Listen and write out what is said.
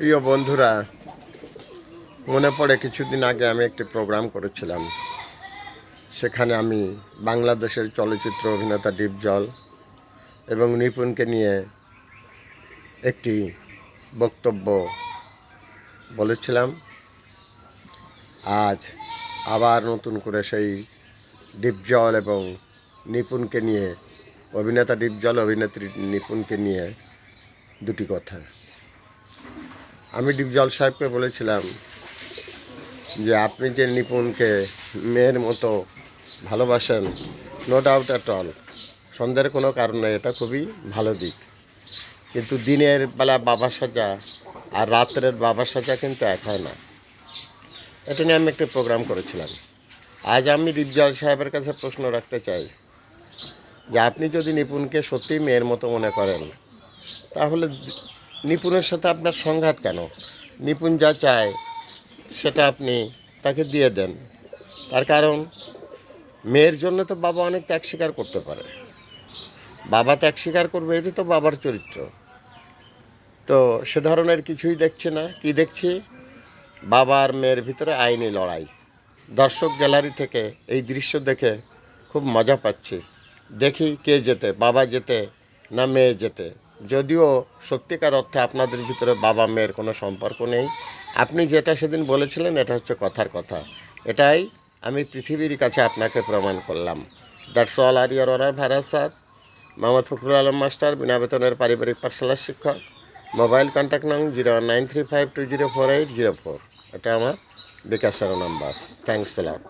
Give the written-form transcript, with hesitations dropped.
প্রিয় বন্ধুরা, মনে পড়ে কিছুদিন আগে আমি একটি প্রোগ্রাম করেছিলাম। সেখানে আমি বাংলাদেশের চলচ্চিত্র অভিনেতা ডিপজল এবং নিপুণকে নিয়ে একটি বক্তব্য বলেছিলাম। আজ আবার নতুন করে সেই ডিপজল এবং নিপুণকে নিয়ে, অভিনেতা ডিপজল, অভিনেত্রী নিপুণকে নিয়ে দুটি কথা। আমি ডিপজল সাহেবকে বলেছিলাম যে আপনি যে নিপুণকে মেয়ের মতো ভালোবাসেন, নো ডাউট অ্যাট অল, সন্দেহের কোনো কারণ নেই, এটা খুবই ভালো দিক। কিন্তু দিনের বেলা বাবা সাজা আর রাত্রের বাবা সাজা কিন্তু এক হয় না। এটা নিয়ে আমি একটি প্রোগ্রাম করেছিলাম। আজ আমি ডিপজল সাহেবের কাছে প্রশ্ন রাখতে চাই যে আপনি যদি নিপুণকে সত্যিই মেয়ের মতো মনে করেন, তাহলে নিপুণের সাথে আপনার সংঘাত কেন? নিপুণ যা চায় সেটা আপনি তাকে দিয়ে দেন। তার কারণ, মেয়ের জন্য তো বাবা অনেক ত্যাগ স্বীকার করতে পারে। বাবা ত্যাগ স্বীকার করবে, এটি তো বাবার চরিত্র। তো সে ধরনের কিছুই দেখছি না। কি দেখছি? বাবা আর মেয়ের ভিতরে আইনি লড়াই। দর্শক গ্যালারি থেকে এই দৃশ্য দেখে খুব মজা পাচ্ছি। দেখি কে জেতে, বাবা জেতে না মেয়ে জেতে। যদিও সত্যিকার অর্থে আপনাদের ভিতরে বাবা মেয়ের কোনো সম্পর্ক নেই। আপনি যেটা সেদিন বলেছিলেন এটা হচ্ছে কথার কথা। এটাই আমি পৃথিবীর কাছে আপনাকে প্রমাণ করলাম। দ্যাটস অল আর your honour viral sir. Mohammad Fakhrul Alam master, বিনা বেতনের পারিবারিক পাঠশালার শিক্ষক। মোবাইল কন্ট্যাক্ট নং 01935204804। এটা আমার বিকাশের নাম্বার। Thanks a lot.